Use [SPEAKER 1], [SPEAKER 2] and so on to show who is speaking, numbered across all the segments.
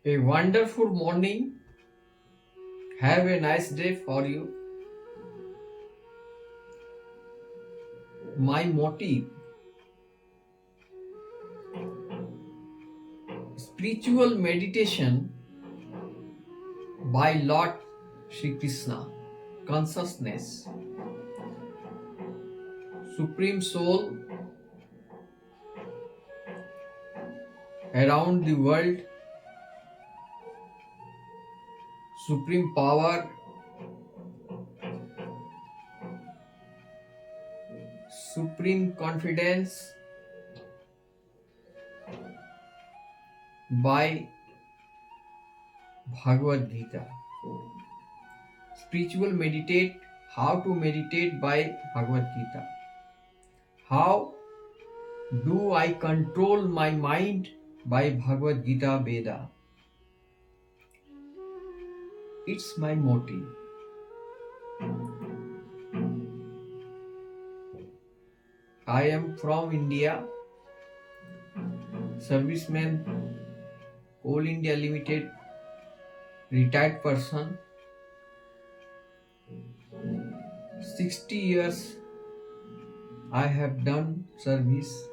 [SPEAKER 1] A wonderful morning. Have a nice day for you. My motive spiritual meditation by Lord Shri Krishna. Consciousness, Supreme Soul around the world, Supreme Power, Supreme Confidence by Bhagavad Gita. Spiritual meditate, how to meditate by Bhagavad Gita. How do I control my mind by Bhagavad Gita Veda? It's my motive. I am from India, serviceman, Coal India Limited, retired person, 60 years I have done service.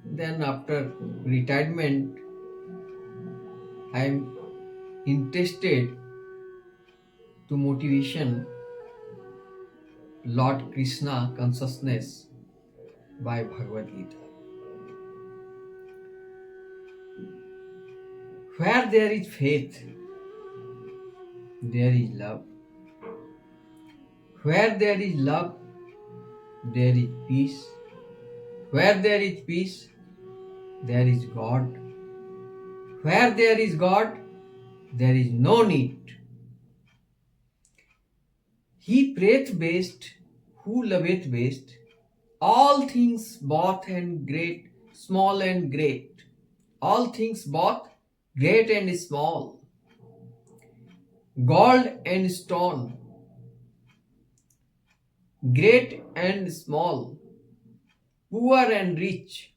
[SPEAKER 1] Then after retirement, I am interested to motivation Lord Krishna consciousness by Bhagavad Gita. Where there is faith, there is love. Where there is love, there is peace. Where there is peace, there is God. Where there is God, there is no need. He prayeth best, who loveth best, all things both and great, small and great, all things both great and small, gold and stone, great and small, poor and rich,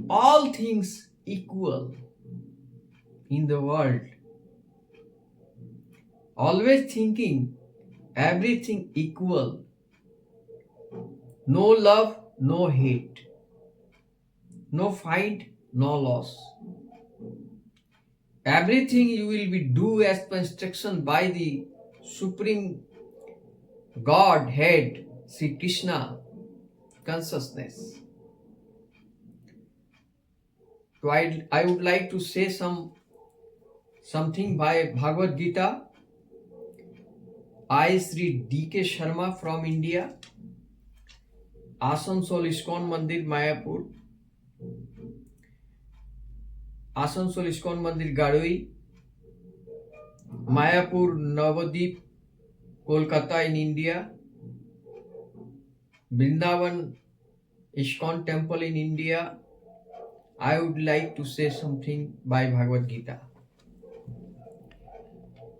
[SPEAKER 1] all things equal in the world. Always thinking everything equal. No love, no hate. No fight, no loss. Everything you will be do as per instruction by the Supreme Godhead, Sri Krishna consciousness. So I would like to say something by Bhagavad Gita. I, Sri D.K. Sharma from India, Asansol ISKCON Mandir, Mayapur, Asansol ISKCON Mandir, Gadoi, Mayapur, Navadip, Kolkata in India, Vrindavan ISKCON Temple in India. I would like to say something by Bhagavad Gita.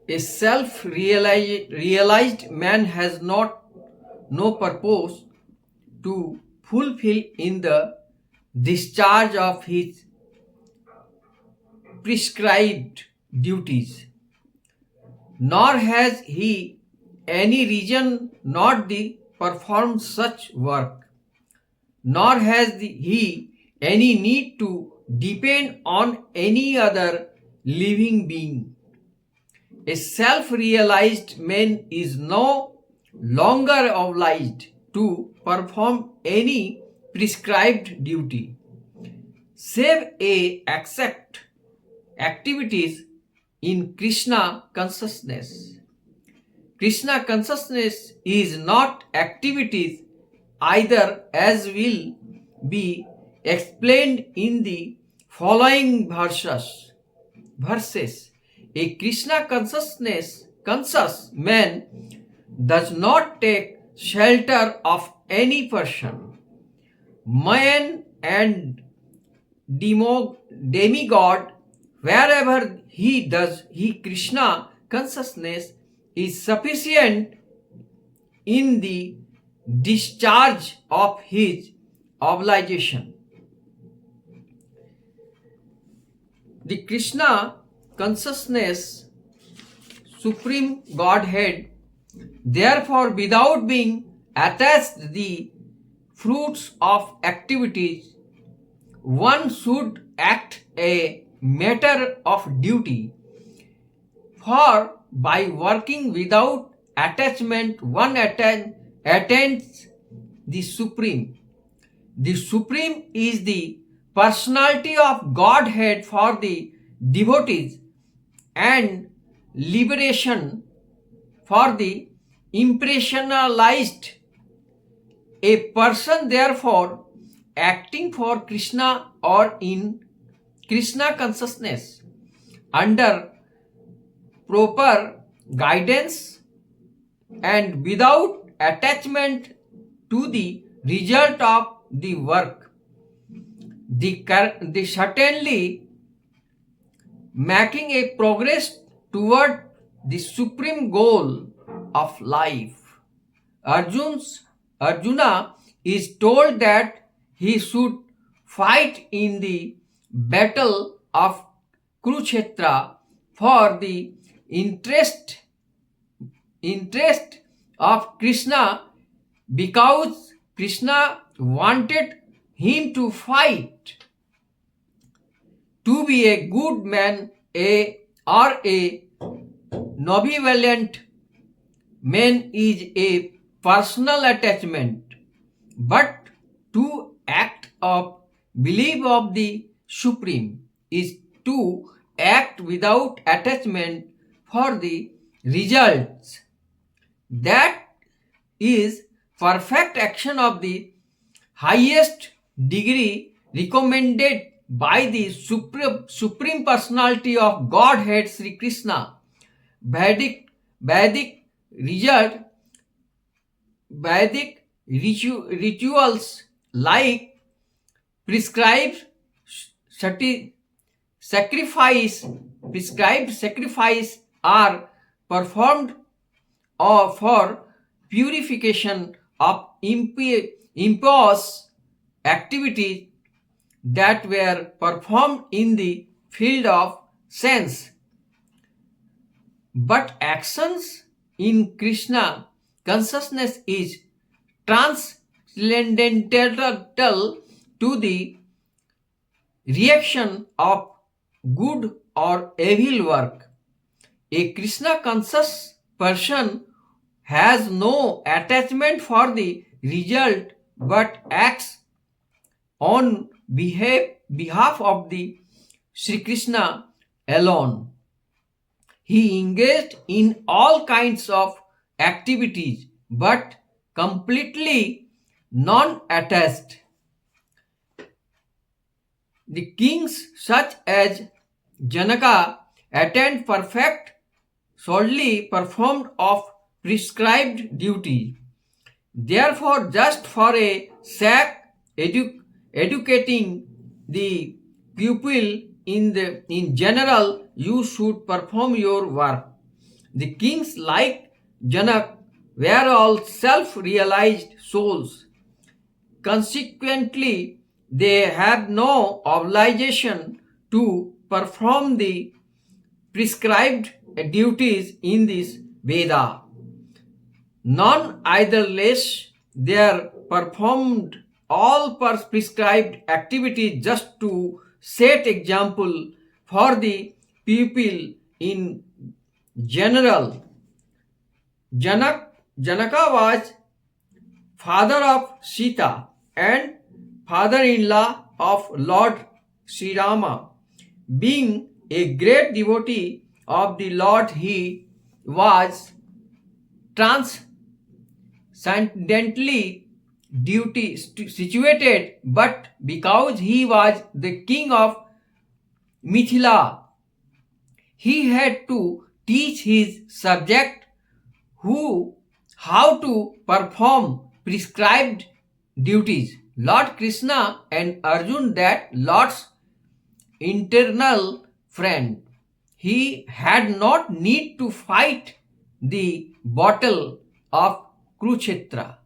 [SPEAKER 1] A self-realized man has no purpose to fulfill in the discharge of his prescribed duties, nor has he any reason not to perform such work, nor has he any need to depend on any other living being. A self-realized man is no longer obliged to perform any prescribed duty, save a accept activities in Krishna consciousness. Krishna consciousness is not activities either, as will be explained in the following verses. A Krishna conscious man does not take shelter of any person, man and demigod. Wherever he Krishna consciousness is sufficient in the discharge of his obligation. The Krishna consciousness, Supreme Godhead, therefore, without being attached the fruits of activities, one should act a matter of duty. For by working without attachment, one attains the Supreme. The Supreme is the personality of Godhead for the devotees and liberation for the impressionalized. A person, therefore, acting for Krishna or in Krishna consciousness under proper guidance and without attachment to the result of the work, the certainly making a progress toward the supreme goal of life. Arjuna is told that he should fight in the battle of Kurukshetra for the interest of Krishna, because Krishna wanted him to fight. To be a good man or a benevolent man is a personal attachment, but to act of belief of the Supreme is to act without attachment for the results. That is perfect action of the highest degree recommended by the supreme personality of Godhead Sri Krishna. Vedic rituals like prescribed sacrifice are performed for purification of impure activities that were performed in the field of sense. But actions in Krishna consciousness is transcendental to the reaction of good or evil work. A Krishna conscious person has no attachment for the result but acts on behalf of the Sri Krishna alone. He engaged in all kinds of activities but completely non-attached. The kings such as Janaka attained perfect solely performed of prescribed duty. Therefore, just for a sake educating the pupil in general, you should perform your work. The kings like Janak were all self-realized souls. Consequently, they had no obligation to perform the prescribed duties in this Veda. None either less, they performed all prescribed activities just to set example for the people in general. Janaka was father of Sita and father-in-law of Lord Sri Rama. Being a great devotee of the Lord, he was transcendently situated, but because he was the king of Mithila, he had to teach his subject how to perform prescribed duties. Lord Krishna and Arjun, that Lord's internal friend, he had not need to fight the battle of Kurukshetra,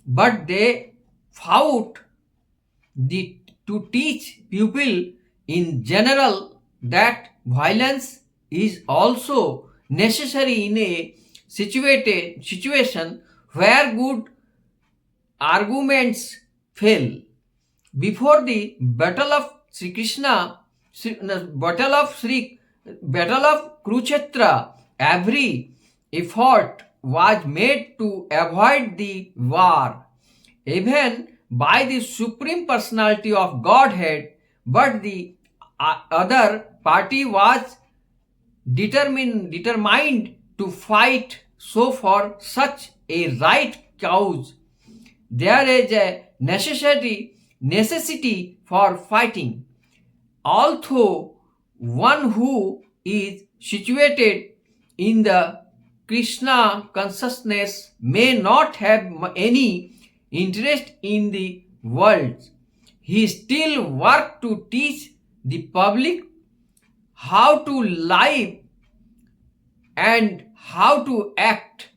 [SPEAKER 1] but they fought to teach people in general that violence is also necessary in a situation where good arguments fail. Before the battle of Sri Krishna, battle of Kurukshetra, every effort was made to avoid the war, even by the supreme personality of Godhead, but the other party was determined to fight. So for such a right cause, there is a necessity for fighting. Although one who is situated in the Krishna consciousness may not have any interest in the world, he still works to teach the public how to live and how to act.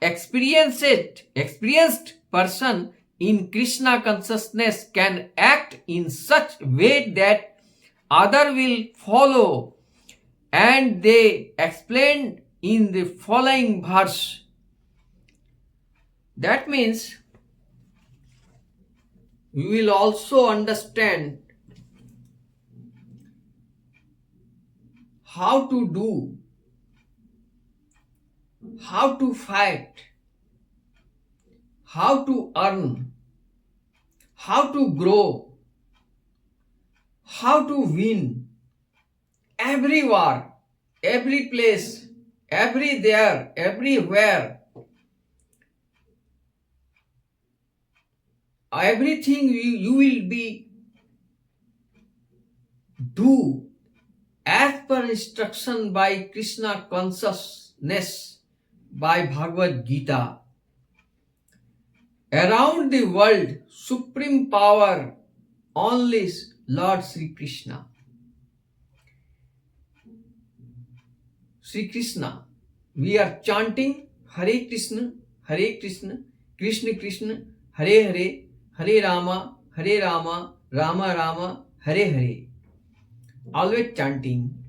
[SPEAKER 1] Experienced person in Krishna consciousness can act in such way that other will follow, and they explained in the following verse. That means we will also understand how to do, how to fight, how to earn, how to grow, how to win. Every war, every place, everywhere, everything you will be do as per instruction by Krishna consciousness, by Bhagavad Gita. Around the world, supreme power only Lord Sri Krishna. Sri Krishna. We are chanting Hare Krishna, Krishna Krishna, Hare Hare, Hare Rama, Rama Rama, Hare Hare. Always chanting.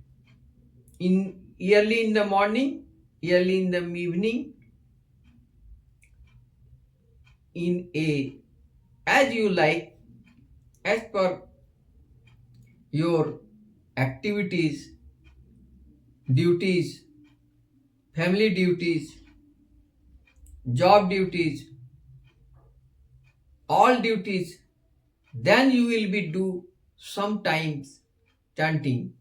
[SPEAKER 1] Early in the morning, early in the evening, as you like, as per your activities, duties, family duties, job duties, all duties, then you will be do sometimes chanting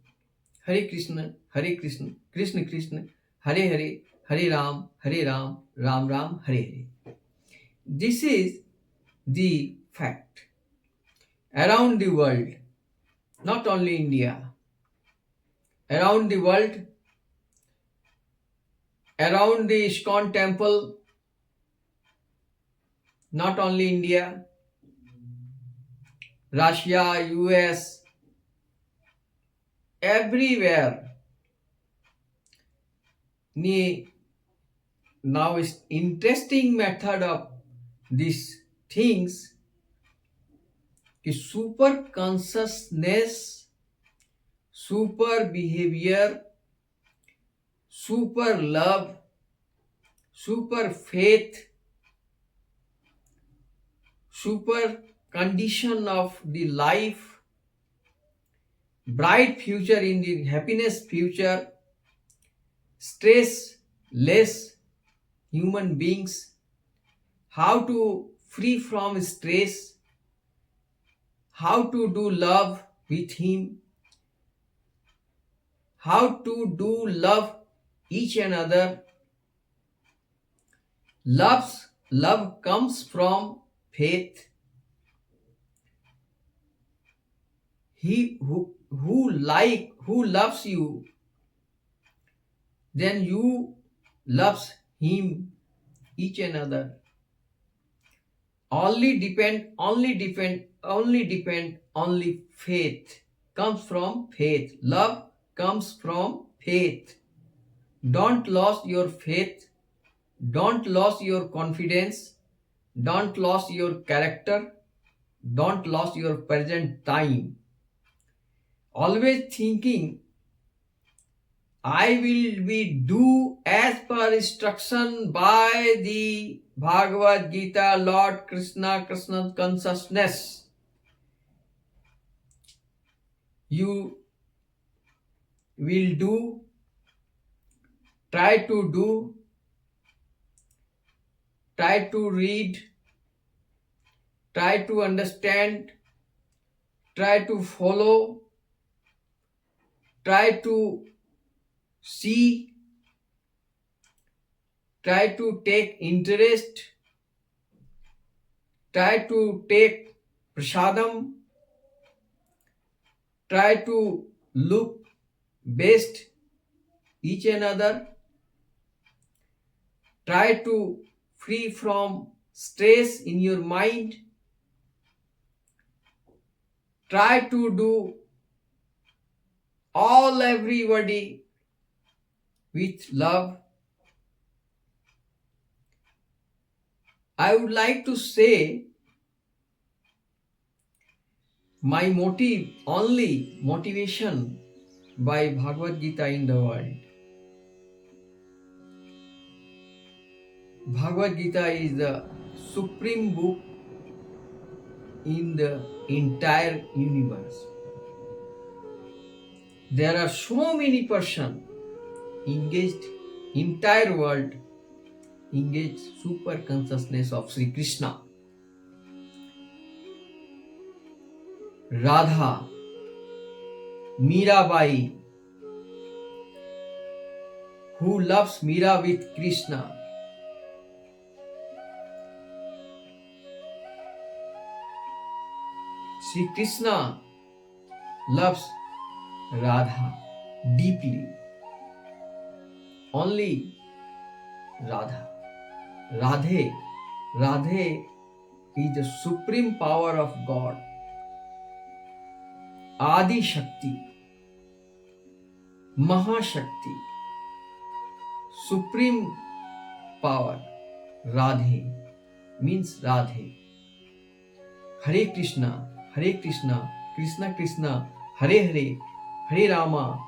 [SPEAKER 1] Hare Krishna, Krishna Krishna, Hare Hare, Hare Ram, Ram Ram, Hare Hare. This is the fact. Around the world, not only India, around the world, around the ISKCON temple, not only India, Russia, US, everywhere. Now is interesting method of these things is super consciousness, super behavior, super love, super faith, super condition of the life, bright future in the happiness future, stress less human beings, how to free from stress, how to do love with him, how to do love each another. Love comes from faith. He who loves you, then you loves him, each another. Only faith comes from faith. Love comes from faith. Don't lose your faith. Don't lose your confidence. Don't lose your character. Don't lose your present time. Always thinking, I will be do as per instruction by the Bhagavad Gita, Lord Krishna, Krishna's consciousness. You will do, try to do, try to read, try to understand, try to follow, try to see, try to take interest, try to take prasadam, try to look best each another, try to free from stress in your mind, try to do all everybody with love. I would like to say my motive, only motivation by Bhagavad Gita in the world. Bhagavad Gita is the supreme book in the entire universe. There are so many persons engaged, entire world engaged super consciousness of Sri Krishna. Radha, Mirabai, who loves Mira with Krishna. Sri Krishna loves Radha deeply. Only Radha. Radhe. Radhe is the supreme power of God. Adi Shakti. Mahashakti. Supreme power. Radhe means Radhe. Hare Krishna, Krishna Krishna, Hare Hare, Hare Rama,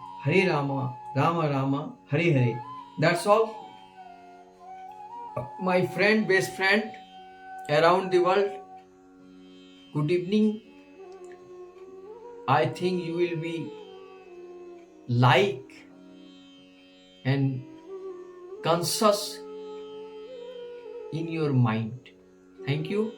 [SPEAKER 1] Rama Rama, Hare Hare. That's all. My friend, best friend around the world, good evening. I think you will be like and conscious in your mind. Thank you.